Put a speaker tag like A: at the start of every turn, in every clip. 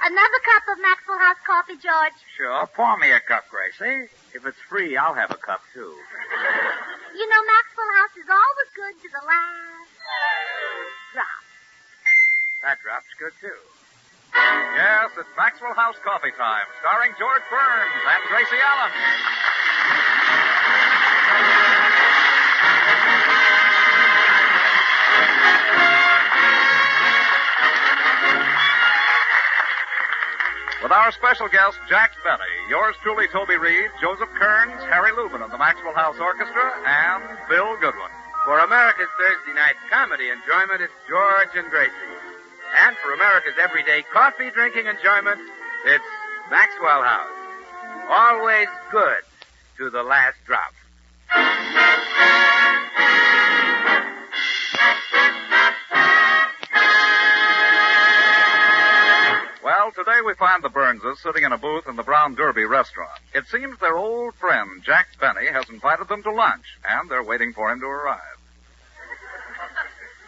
A: Another cup of Maxwell House coffee, George?
B: Sure. Pour me a cup, Gracie. If it's free, I'll have a cup, too.
A: You know, Maxwell House is always good to the last drop.
B: That drop's good, too. Yes, it's Maxwell House Coffee Time, starring George Burns and Gracie Allen. With our special guest, Jack Benny, yours truly, Toby Reed, Joseph Kearns, Harry Lubin of the Maxwell House Orchestra, and Bill Goodwin.
C: For America's Thursday night comedy enjoyment, it's George and Gracie. And for America's everyday coffee drinking enjoyment, it's Maxwell House. Always good to the last drop.
B: Well, today we find the Burnses sitting in a booth in the Brown Derby restaurant. It seems their old friend, Jack Benny, has invited them to lunch, and they're waiting for him to arrive.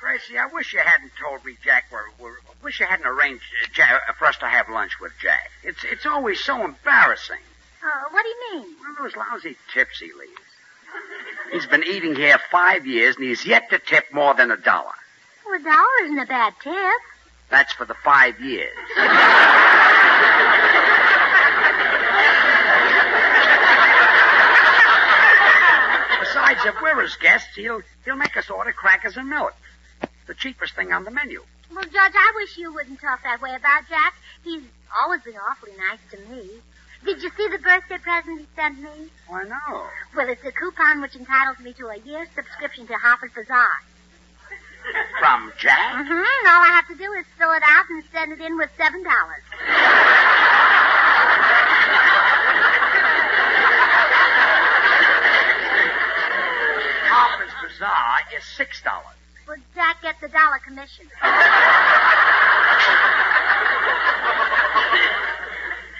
D: Gracie, I wish you hadn't told me, Jack, wish you hadn't arranged for us to have lunch with Jack. It's always so embarrassing.
A: What do you mean?
D: Well, those lousy tips he leaves. He's been eating here 5 years, and he's yet to tip more than $1.
A: Well, $1 isn't a bad tip.
D: That's for the 5 years. Besides, if we're his guests, he'll make us order crackers and milk. The cheapest thing on the menu.
A: Well, Judge, I wish you wouldn't talk that way about Jack. He's always been awfully nice to me. Did you see the birthday present he sent me?
D: Why, no.
A: Well, it's a coupon which entitles me to a year's subscription to Harper's Bazaar.
D: From Jack?
A: Mm-hmm. All I have to do is fill it out and send it in with $7.
D: Harper's Bazaar is $6.
A: Well, Jack gets $1 commission.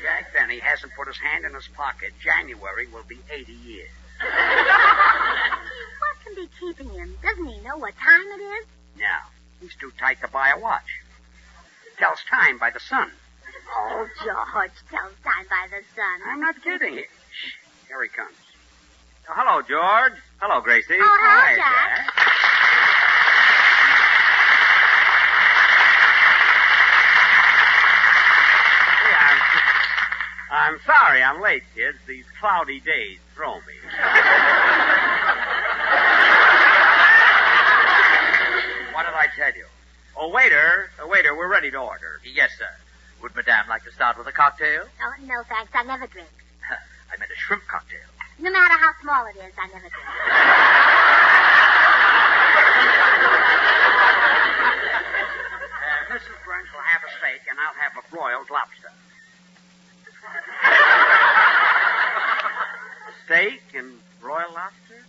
D: Jack Benny hasn't put his hand in his pocket. January will be 80 years.
A: What can be keeping him? Doesn't he know what time it is?
D: No. He's too tight to buy a watch. It tells time by the sun.
A: Oh, George, tells time by the sun.
D: I'm not kidding. Shh. Here he comes.
C: Oh, hello, George. Hello, Gracie.
A: Oh, hello,
D: Hi,
A: Jack.
C: I'm sorry I'm late, kids. These cloudy days throw me.
D: What did I tell you?
C: Oh, waiter, we're ready to order. Yes, sir. Would Madame like to start with a cocktail?
A: Oh, no, thanks. I never drink.
C: I meant a shrimp cocktail.
A: No matter how small it is, I never drink.
D: Mrs. Burns will have a steak, and I'll have a broiled lobster.
C: Steak and broiled lobster?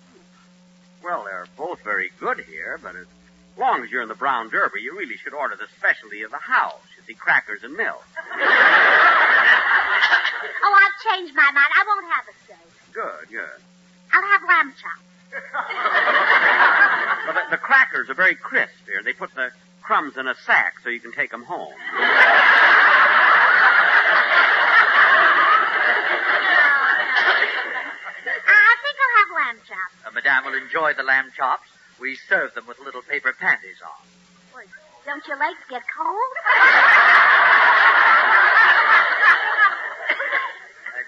C: Well, they're both very good here, but as long as you're in the Brown Derby, you really should order the specialty of the house. You see, crackers and milk.
A: Oh, I've changed my mind. I won't have a steak.
C: Good.
A: I'll have Lambchops.
C: Well, the crackers are very crisp here. They put the crumbs in a sack so you can take them home.
A: I think I'll have Lambchops.
C: Madame will enjoy the lamb chops. We serve them with little paper panties on.
A: Well, don't your legs get cold?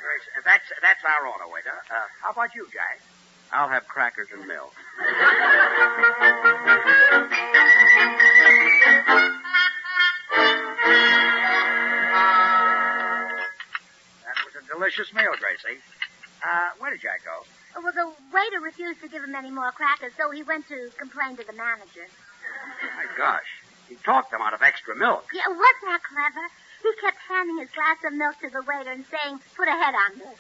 D: Grace, that's our order, waiter. How about you, Jack?
C: I'll have crackers and milk.
D: That was a delicious meal, Gracie. Where did Jack go?
A: Well, the waiter refused to give him any more crackers, so he went to complain to the manager.
D: My gosh. He talked them out of extra milk.
A: Yeah, wasn't that clever? He kept handing his glass of milk to the waiter and saying, "Put a head on this."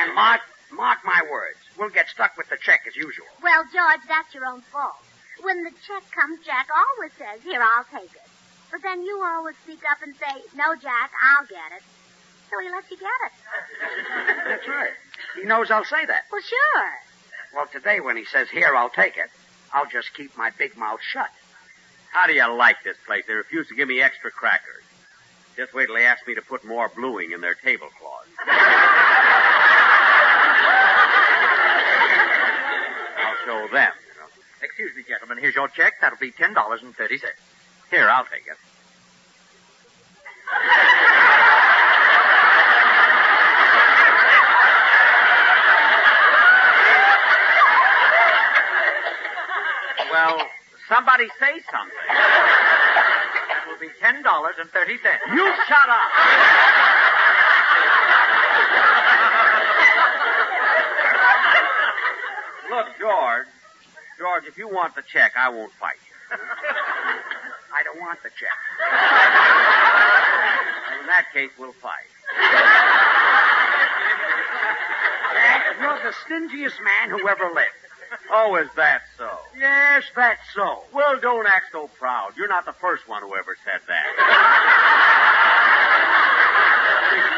D: And mark my words. We'll get stuck with the check as usual.
A: Well, George, that's your own fault. When the check comes, Jack always says, "Here, I'll take it." But then you always speak up and say, "No, Jack, I'll get it." So he lets you get it.
D: That's right. He knows I'll say that.
A: Well, sure.
D: Well, today when he says, "Here, I'll take it," I'll just keep my big mouth shut.
E: How do you like this place? They refuse to give me extra crackers. Just wait till they ask me to put more bluing in their tablecloths. I'll show them, you know.
F: Excuse me, gentlemen. Here's your check. That'll be $10.30.
E: Here, I'll take it.
F: Well, somebody say something. That will be $10.30.
E: You shut up! Look, George, if you want the check, I won't fight you.
D: I don't want the check.
E: In that case, we'll fight.
D: Jack, you're the stingiest man who ever lived.
E: Oh, is that so?
D: Yes, that's so.
E: Well, don't act so proud. You're not the first one who ever said that.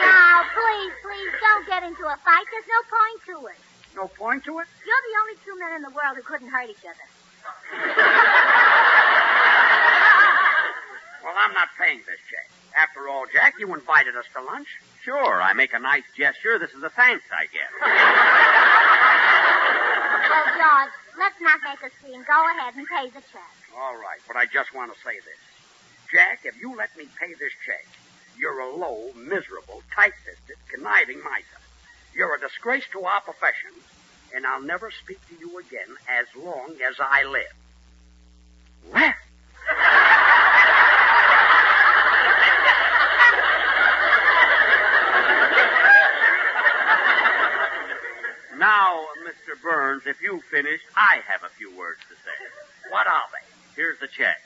A: Now, please, don't get into a fight. There's no point to it.
D: No point to it?
A: You're the only two men in the world who couldn't hurt each other.
D: Well, I'm not paying this check. After all, Jack, you invited us to lunch.
E: Sure, I make a nice gesture. This is the thanks I get.
A: Oh, George, let's not make a scene. Go ahead and pay the check.
D: All right, but I just want to say this. Jack, if you let me pay this check, you're a low, miserable, tight-fisted, conniving miser. You're a disgrace to our profession, and I'll never speak to you again as long as I live. Well.
E: Now, Mr. Burns, if you've finished, I have a few words to say.
D: What are they?
E: Here's the check.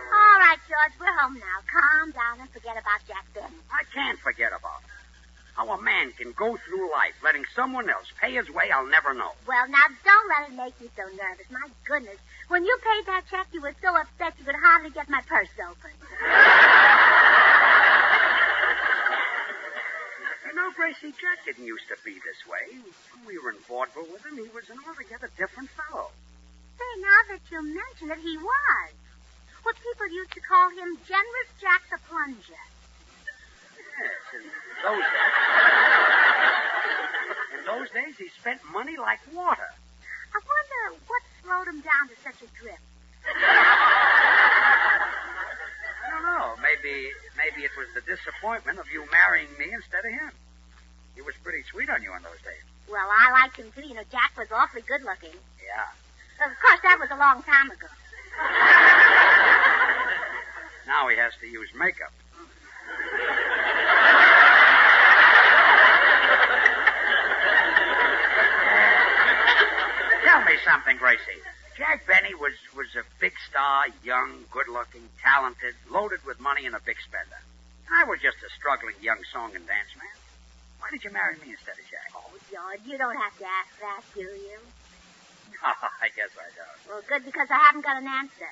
A: All right, George, we're home now. Calm down and forget about Jack Benny.
D: I can't forget about it. How a man can go through life letting someone else pay his way, I'll never know.
A: Well, now, don't let it make you so nervous. My goodness. When you paid that check, you were so upset you could hardly get my purse open.
D: You know, Gracie, Jack didn't used to be this way. When we were in vaudeville with him, he was an altogether different fellow.
A: Say, now that you mention it, he was. Well, people used to call him Generous Jack the Plunger.
D: Yes, in those days, he spent money like water.
A: I wonder what slowed him down to such a drift.
D: I don't know. Maybe it was the disappointment of you marrying me instead of him. He was pretty sweet on you in those days.
A: Well, I liked him, too. You know, Jack was awfully good looking.
D: Yeah.
A: Of course, that was a long time ago.
D: Now he has to use makeup. Tell me something, Gracie. Jack Benny was a big star, young, good-looking, talented, loaded with money, and a big spender. I was just a struggling young song and dance man. Why did you marry me instead of Jack?
A: Oh, George, you don't have to ask that, do you?
D: Oh, I guess I don't.
A: Well, good, because I haven't got an answer.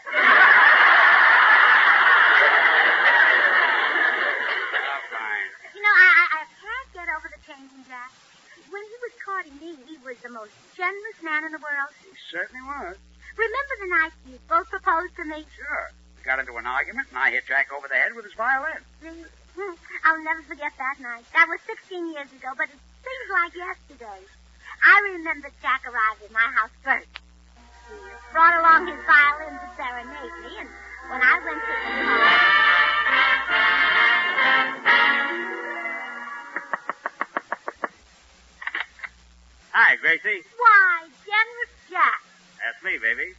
D: Oh, fine.
A: You know, I can't get over the change in Jack. When he was courting me, he was the most generous man in the world.
D: He certainly was.
A: Remember the night you both proposed to me?
D: Sure. We got into an argument, and I hit Jack over the head with his violin.
A: See? I'll never forget that night. That was 16 years ago, but it seems like yesterday. I remember Jack arrived at my house first. He brought along his violin to serenade me, and when I went to the
E: Hi, Gracie.
A: Why, Generous Jack.
E: That's me, baby.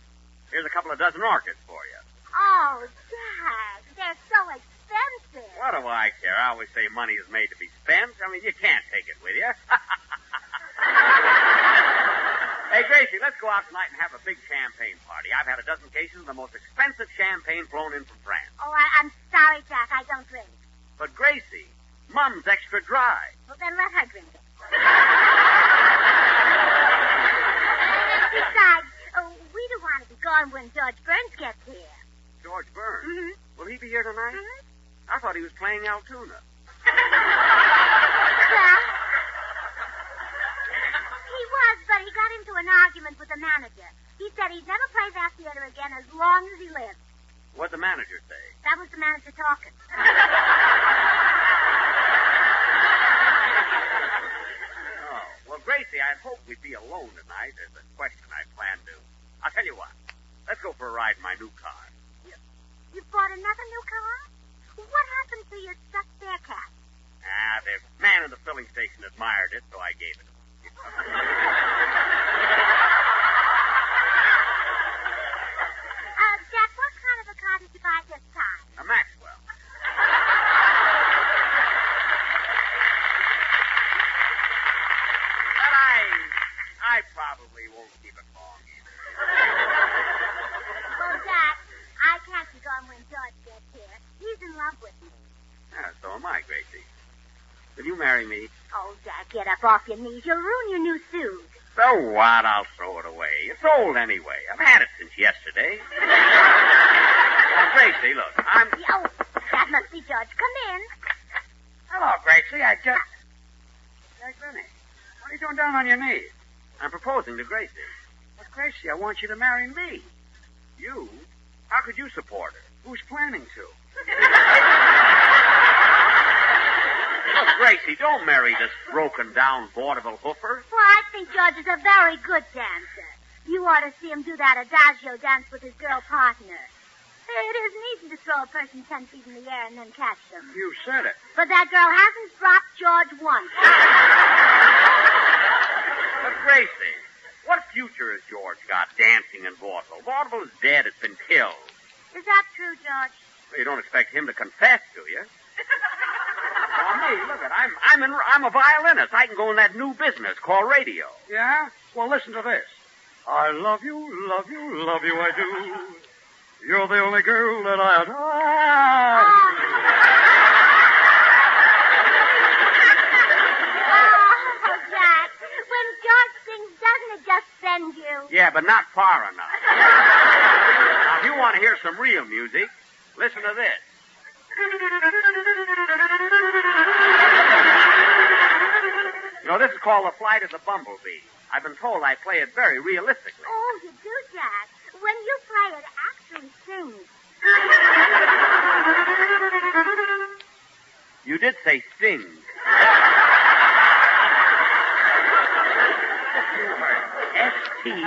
E: Here's a couple of dozen orchids for you.
A: Oh, Jack, they're so expensive.
E: What do I care? I always say money is made to be spent. I mean, you can't take it with you. Hey, Gracie, let's go out tonight and have a big champagne party. I've had a dozen cases of the most expensive champagne flown in from France.
A: Oh, I'm sorry, Jack. I don't drink.
E: But, Gracie, Mom's extra dry.
A: Well, then let her drink it. Besides, we don't want to be gone when George Burns gets here.
E: George Burns?
A: Mm-hmm.
E: Will he be here tonight?
A: Mm-hmm.
E: I thought he was playing Altoona.
A: Well, he was, but he got into an argument with the manager. He said he'd never play that theater again as long as he lived.
E: What'd the manager say?
A: That was the manager talking.
E: Oh, well, Gracie, I'd hoped we'd be alone tonight. There's a question I planned to. I'll tell you what. Let's go for a ride in my new car.
A: You bought another new car? What happened to your stuffed bear cat?
E: The man in the filling station admired it, so I gave it to him.
A: Jack, what kind of a car did you buy this time?
E: A Maxwell. But I probably won't keep it long either.
A: Well, Jack, I can't be gone when George gets here. He's in love with me.
E: Yeah, so am I, Gracie. Will you marry me?
A: Oh, Jack, get up off your knees. You'll ruin your new suit.
E: So what? I'll throw it away. It's old anyway. I've had it since yesterday. Now, Gracie, look,
A: Oh, that must be George. Come in.
D: Hello, Gracie. I just... Jack Benny, what are you doing down on your knees?
E: I'm proposing to Gracie.
D: But, Gracie, I want you to marry me.
E: You? How could you support her?
D: Who's planning to?
E: Look, Gracie, don't marry this broken-down vaudeville hoofer.
A: Well, I think George is a very good dancer. You ought to see him do that adagio dance with his girl partner. It isn't easy to throw a person 10 feet in the air and then catch them.
D: You said it.
A: But that girl hasn't dropped George once.
E: But, Gracie, what future has George got dancing in vaudeville? Vaudeville is dead. It's been killed.
A: Is that true, George?
E: Well, you don't expect him to confess, do you? Well, me, look at I'm a violinist. I can go in that new business called radio.
D: Yeah? Well, listen to this. I love you, I do. You're the only girl that I adore.
A: Oh, Jack. When George sings, doesn't it just send you?
E: Yeah, but not far enough. Now, if you want to hear some real music, listen to this. You know, this is called The Flight of the Bumblebee. I've been told I play it very realistically.
A: Oh, you do, Jack. When you play, it actually sings.
E: You did say sing.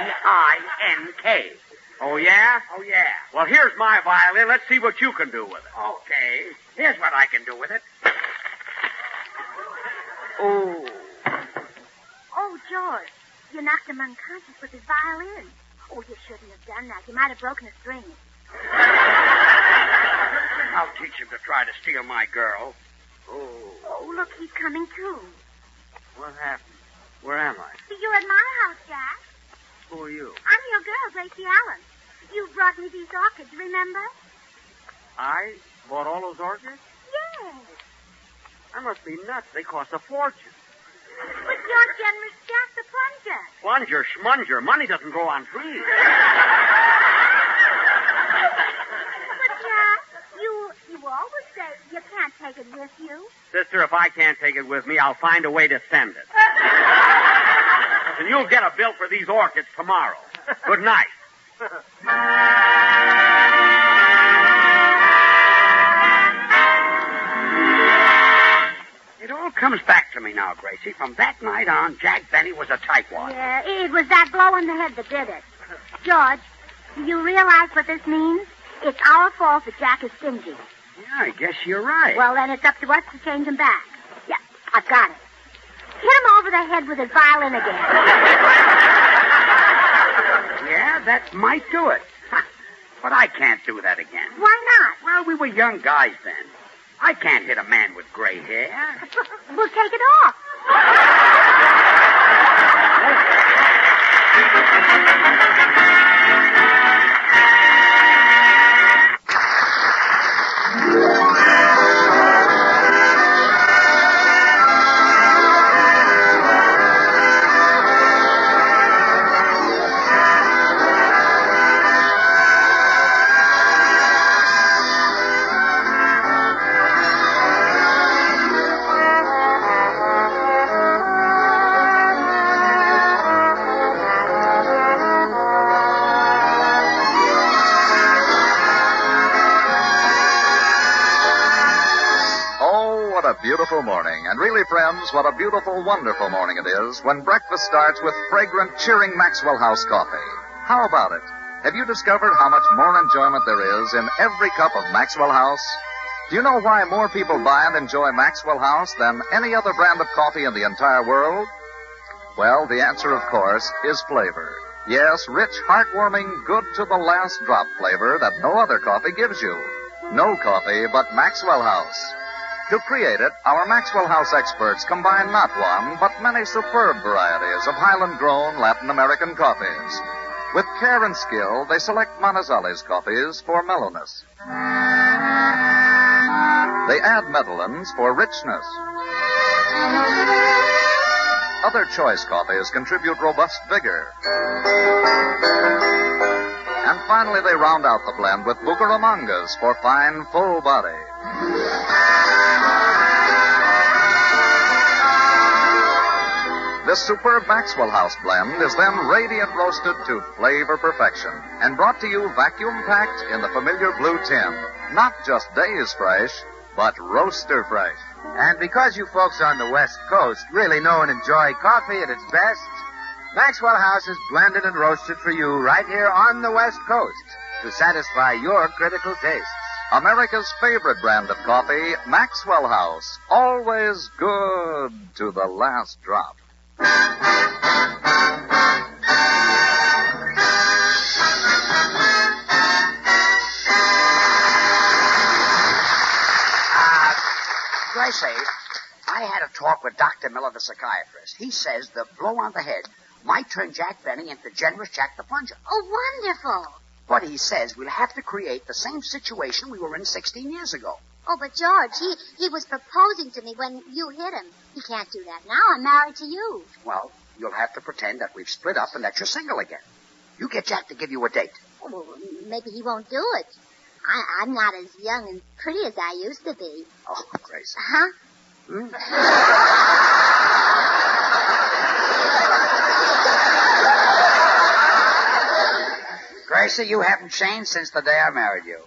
D: S-T-I-N-K.
E: Oh, yeah?
D: Oh, yeah.
E: Well, here's my violin. Let's see what you can do with it.
D: Okay. Here's what I can do with it.
E: Oh.
A: Oh, George, you knocked him unconscious with his violin. Oh, you shouldn't have done that. You might have broken a string.
D: I'll teach him to try to steal my girl.
A: Oh, look, he's coming too.
E: What happened? Where am I?
A: You're at my house, Jack.
E: Who are you?
A: I'm your girl, Gracie Allen. You brought me these orchids, remember?
E: I bought all those orchids?
A: Yes.
E: I must be nuts. They cost a fortune.
A: But you're generous Jack the plunger.
E: Plunger, schmunger. Money doesn't grow on trees.
A: But, Jack, you always say you can't take it with you.
E: Sister, if I can't take it with me, I'll find a way to send it. And you'll get a bill for these orchids tomorrow. Good night.
D: It all comes back to me now, Gracie. From that night on, Jack Benny was a tightwad.
A: Yeah, it was that blow in the head that did it. George, do you realize what this means? It's our fault that Jack is stingy.
D: Yeah, I guess you're right.
A: Well, then it's up to us to change him back. Yeah, I've got it. Hit him over the head with his violin again.
D: Yeah, that might do it. But I can't do that again.
A: Why not?
D: Well, we were young guys then. I can't hit a man with gray hair.
A: We'll take it off.
B: a beautiful morning. And really, friends, what a beautiful, wonderful morning it is when breakfast starts with fragrant, cheering Maxwell House coffee. How about it? Have you discovered how much more enjoyment there is in every cup of Maxwell House? Do you know why more people buy and enjoy Maxwell House than any other brand of coffee in the entire world? Well, the answer, of course, is flavor. Yes, rich, heartwarming, good-to-the-last drop flavor that no other coffee gives you. No coffee but Maxwell House. To create it, our Maxwell House experts combine not one, but many superb varieties of Highland-grown Latin American coffees. With care and skill, they select Monticelli's coffees for mellowness. They add Medellins for richness. Other choice coffees contribute robust vigor. And finally, they round out the blend with Bucaramangas for fine, full body. This superb Maxwell House blend is then radiant roasted to flavor perfection and brought to you vacuum-packed in the familiar blue tin. Not just days fresh, but roaster fresh.
C: And because you folks on the West Coast really know and enjoy coffee at its best, Maxwell House is blended and roasted for you right here on the West Coast to satisfy your critical tastes.
B: America's favorite brand of coffee, Maxwell House. Always good to the last drop.
D: Gracie, I had a talk with Dr. Miller, the psychiatrist. He says the blow on the head might turn Jack Benny into Generous Jack the Plunger.
A: Oh, wonderful.
D: But he says we'll have to create the same situation we were in 16 years ago.
A: Oh, but George, he was proposing to me when you hit him. He can't do that now. I'm married to you.
D: Well, you'll have to pretend that we've split up and that you're single again. You get Jack to give you a date.
A: Oh, well, maybe he won't do it. I'm not as young and pretty as I used to be.
D: Oh, Gracie.
A: Huh?
D: Gracie, you haven't changed since the day I married you.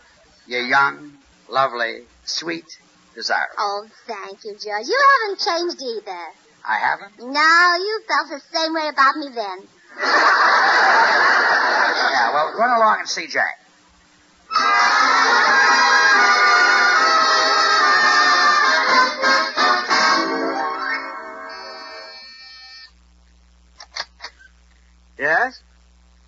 D: You're young, lovely, sweet, desirable.
A: Oh, thank you, George. You haven't changed either.
D: I haven't?
A: No, you felt the same way about me then.
D: Yeah, well, run along and see Jack.
C: Yes?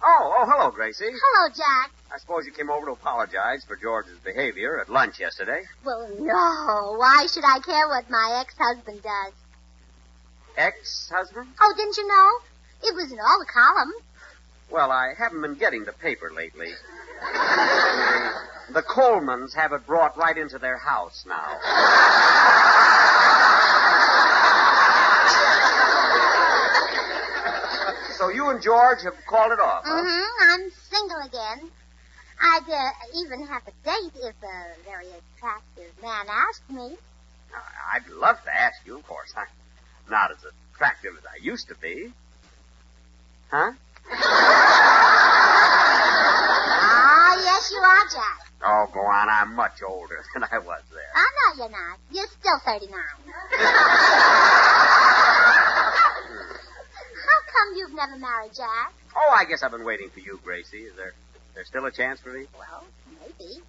C: Oh, hello, Gracie.
A: Hello, Jack.
C: I suppose you came over to apologize for George's behavior at lunch yesterday.
A: Well, no. Why should I care what my ex-husband does?
C: Ex-husband?
A: Oh, didn't you know? It was in all the columns.
C: Well, I haven't been getting the paper lately. The Colemans have it brought right into their house now. So you and George have called it off, huh?
A: Mm-hmm. I'm single again. I'd even have a date if a very attractive man asked me.
C: I'd love to ask you, of course. I'm not as attractive as I used to be. Huh?
A: Ah, yes, you are, Jack.
C: Oh, go on. I'm much older than I was then.
A: Oh, no, you're not. You're still 39. How come you've never married, Jack?
C: Oh, I guess I've been waiting for you, Gracie. Is there still a chance for me?
A: Well, maybe.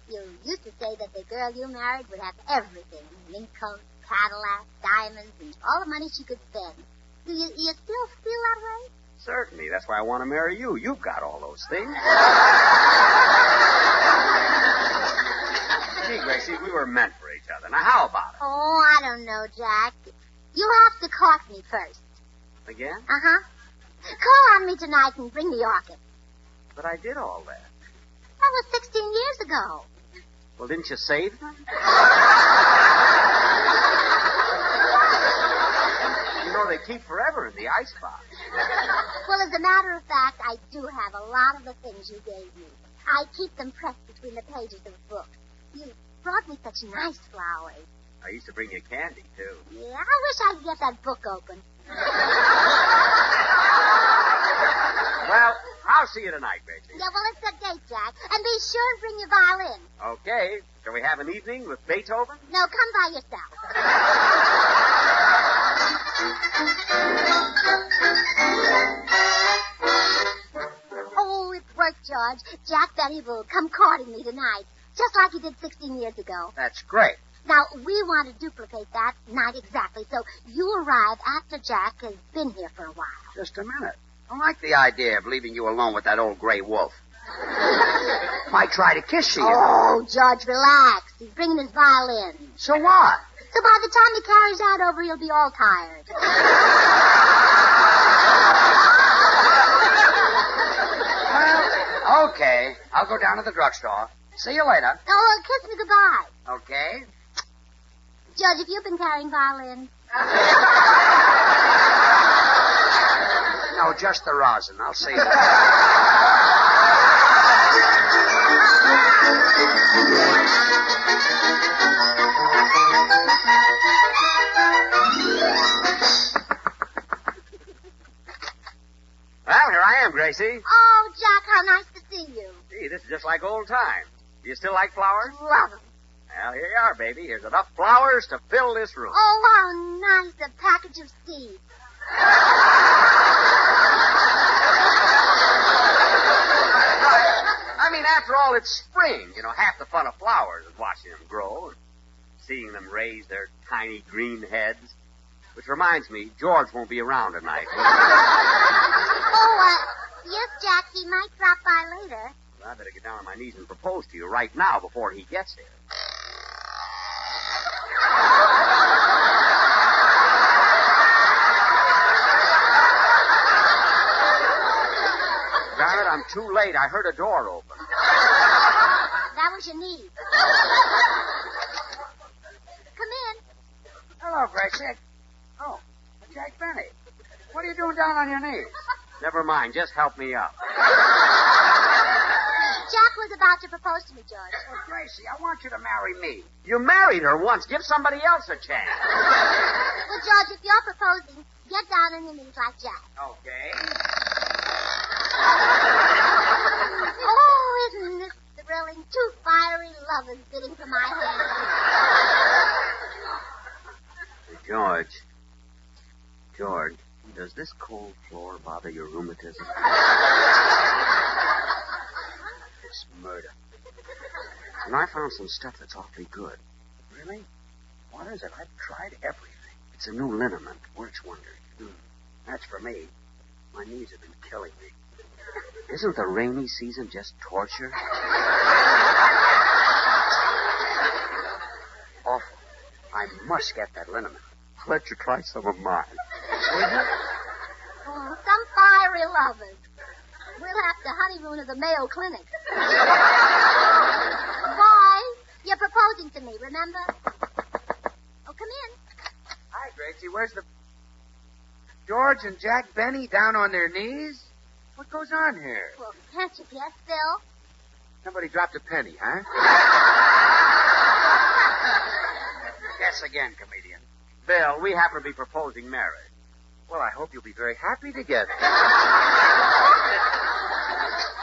A: You used to say that the girl you married would have everything. Mink coat, Cadillac, diamonds, and all the money she could spend. Do you still feel that way?
C: Certainly. That's why I want to marry you. You've got all those things. Gee, Gracie, we were meant for each other. Now, how about it?
A: Oh, I don't know, Jack. You have to court me first.
C: Again?
A: Uh-huh. Call on me tonight and bring the orchid.
C: But I did all that.
A: That was 16 years ago.
C: Well, didn't you save them? You know, they keep forever in the icebox.
A: Well, as a matter of fact, I do have a lot of the things you gave me. I keep them pressed between the pages of a book. You brought me such nice flowers.
C: I used to bring you candy, too.
A: Yeah, I wish I could get that book open.
C: Well, I'll see you tonight, Gracie.
A: Yeah, well, it's a date, Jack. And be sure to bring your violin.
C: Okay. Shall we have an evening with Beethoven?
A: No, come by yourself. Oh, it worked, George. Jack Benny will come courting me tonight, just like he did 16 years ago.
D: That's great.
A: Now, we want to duplicate that night exactly, so you arrive after Jack has been here for a while.
D: Just a minute. I like the idea of leaving you alone with that old gray wolf. Might try to kiss you.
A: Oh, George, relax. He's bringing his violin.
D: So what?
A: So by the time he carries that over, he'll be all tired.
D: Well, okay. I'll go down to the drugstore. See you later.
A: Oh, kiss me goodbye.
D: Okay.
A: George, have you been carrying violins?
D: No, just the rosin. I'll see you. Well, here I am, Gracie.
A: Oh, Jack, how nice to see you.
D: Gee, this is just like old times. Do you still like flowers?
A: Love them.
D: Well, here you are, baby. Here's enough flowers to fill this room.
A: Oh, how nice, a package of seeds.
D: I mean, after all, it's spring. You know, half the fun of flowers is watching them grow and seeing them raise their tiny green heads. Which reminds me, George won't be around tonight.
A: Oh, yes, Jack, he might drop by later.
D: Well, I better get down on my knees and propose to you right now before he gets here. Darn it, I'm too late. I heard a door open.
A: That was your knee. Come in.
D: Hello, Gracie. Oh, Jack Benny. What are you doing down on your knees? Never mind. Just help me up.
A: Jack was about to propose to me, George.
D: Well, Gracie, I want you to marry me. You married her once. Give somebody else a chance.
A: Well, George, if you're proposing, get down on your knees like Jack.
D: Okay.
A: Oh, isn't this thrilling? Two fiery lovers bidding for my hand.
D: George, does this cold floor bother your rheumatism? It's murder. And I found some stuff that's awfully good. Really? What is it? I've tried everything. It's a new liniment. Works wonders. That's for me. My knees have been killing me. Isn't the rainy season just torture? Awful. I must get that liniment. I'll let you try some of mine.
A: Oh, some fiery lovers. We'll have to honeymoon at the Mayo Clinic. Boy, you're proposing to me, remember? Oh, come in.
C: Hi, Gracie. Where's the... George and Jack Benny down on their knees? What goes on here?
A: Well, can't you guess, Phil?
C: Somebody dropped a penny, huh?
D: Guess again, comedian. Bill, we happen to be proposing marriage.
C: Well, I hope you'll be very happy together.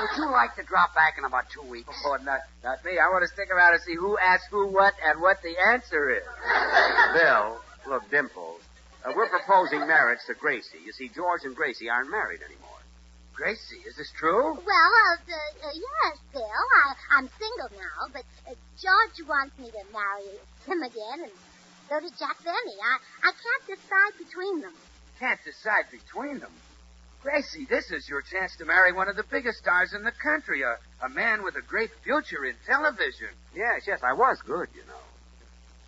D: Would you like to drop back in about 2 weeks?
C: Oh, not me. I want to stick around and see who asked who what and what the answer is.
D: Bill, look, Dimples, we're proposing marriage to Gracie. You see, George and Gracie aren't married anymore.
C: Gracie, is this true?
A: Well, yes, Phil. I'm single now, but George wants me to marry him again, and so does Jack Benny. I can't decide between them.
C: Can't decide between them. Gracie, this is your chance to marry one of the biggest stars in the country, a man with a great future in television.
D: Yes, I was good, you know.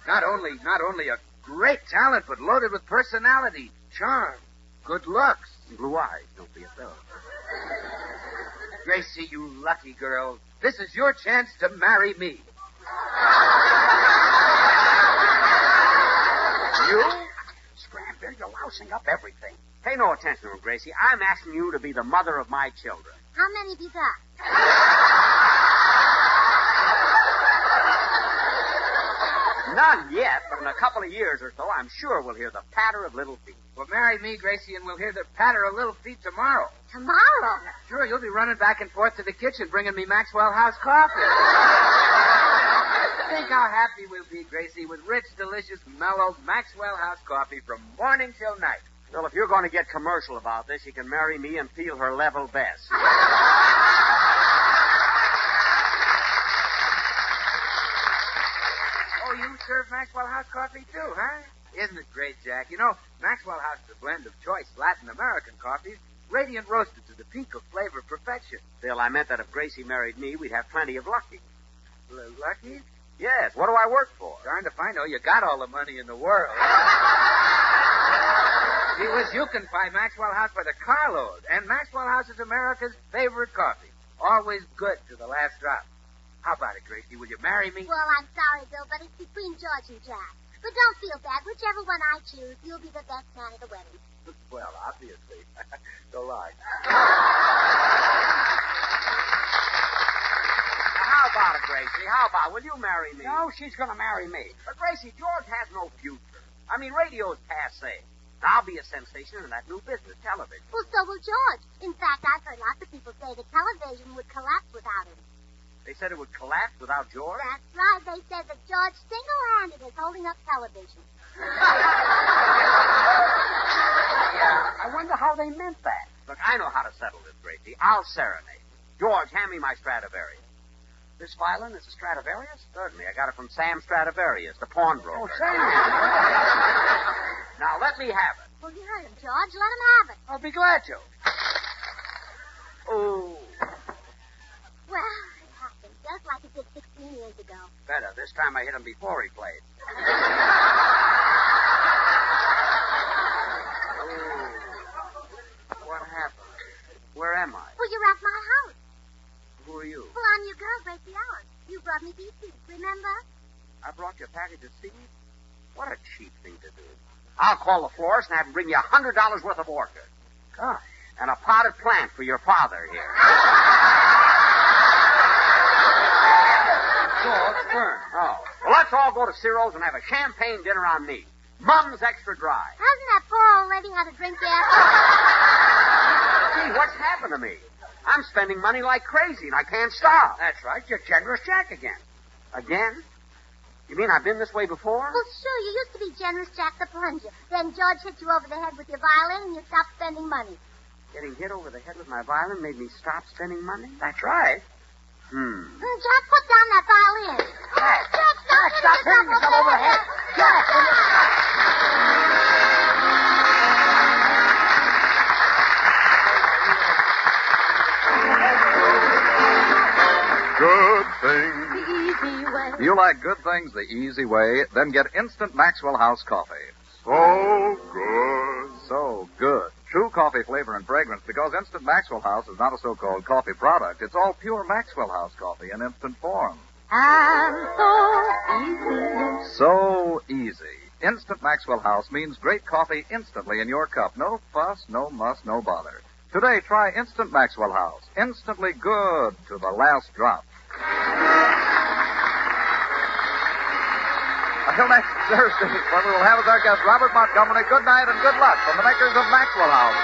C: Not only a great talent, but loaded with personality, charm, good looks.
D: Blue eyes, don't be a fellow.
C: Gracie, you lucky girl. This is your chance to marry me.
D: You? Scram, you're lousing up everything. Pay no attention to him, Gracie. I'm asking you to be the mother of my children.
A: How many have you got?
D: None yet, but in a couple of years or so, I'm sure we'll hear the patter of little feet.
C: Well, marry me, Gracie, and we'll hear the patter of little feet tomorrow.
A: Tomorrow?
C: Sure, you'll be running back and forth to the kitchen bringing me Maxwell House coffee. Think how happy we'll be, Gracie, with rich, delicious, mellow Maxwell House coffee from morning till night.
D: Well, if you're going to get commercial about this, you can marry me and feel her level best.
C: Oh, you serve Maxwell House coffee too, huh? Isn't it great, Jack? You know, Maxwell House is a blend of choice Latin American coffees, radiant roasted to the peak of flavor perfection.
D: Bill, I meant that if Gracie married me, we'd have plenty of lucky.
C: Lucky?
D: Yes, what do I work for?
C: Darned if I know. You got all the money in the world. See, Wiz, you can buy Maxwell House by the carload. And Maxwell House is America's favorite coffee. Always good to the last drop. How about it, Gracie? Will you marry me?
A: Well, I'm sorry, Bill, but it's between George and Jack. But don't feel bad. Whichever one I choose, you'll be the best man at the wedding.
C: Well, obviously. So long.
D: How about it, Gracie? How about it? Will you marry me?
E: No, she's going to marry me.
D: But, Gracie, George has no future. I mean, radio's passé. I'll be a sensation in that new business, television.
A: Well, so will George. In fact, I've heard lots of people say that television would collapse without him.
D: They said it would collapse without George?
A: That's right. They said that George single-handed is holding up television.
D: Yeah, I wonder how they meant that. Look, I know how to settle this, Gracie. I'll serenade. George, hand me my Stradivarius. This violin is a Stradivarius? Certainly. I got it from Sam Stradivarius, the pawnbroker.
E: Oh, Sam.
D: Now, let me have it.
A: Well, you heard him, George. Let him have it.
E: I'll be glad to.
D: Oh,
A: Well, it happened just like it did 16 years ago.
D: better. This time I hit him before he played. What happened? Where am I?
A: Well, you're at my house.
D: Who are you?
A: Well, I'm your girl, Gracie Allen. You brought me these seeds, remember?
D: I brought you a package of seeds? What a cheap thing to do. I'll call the florist and have him bring you $100 worth of orchids.
E: Gosh.
D: And a potted plant for your father here.
E: George, burn.
D: Oh. Well, let's all go to Ciro's and have a champagne dinner on me. Mum's extra dry.
A: Hasn't that poor old lady had a drink yet?
D: Gee, what's happened to me? I'm spending money like crazy, and I can't stop.
E: That's right. You're generous Jack again.
D: Again? You mean I've been this way before?
A: Well, sure, you used to be generous Jack the Plunger. Then George hit you over the head with your violin, and you stopped spending money.
D: Getting hit over the head with my violin made me stop spending money?
E: That's right.
A: Jack, put down that violin.
E: Jack,
A: Jack,
E: stop hitting yourself over the head. Jack!
B: Good things.
A: The easy way.
B: You like good things the easy way? Then get instant Maxwell House coffee.
G: So good.
B: So good. True coffee flavor and fragrance, because Instant Maxwell House is not a so-called coffee product. It's all pure Maxwell House coffee in instant form.
A: And so easy.
B: So easy. Instant Maxwell House means great coffee instantly in your cup. No fuss, no muss, no bother. Today, try Instant Maxwell House. Instantly good to the last drop. Until next Thursday, when we will have as our guest Robert Montgomery, good night and good luck from the makers of Maxwell House.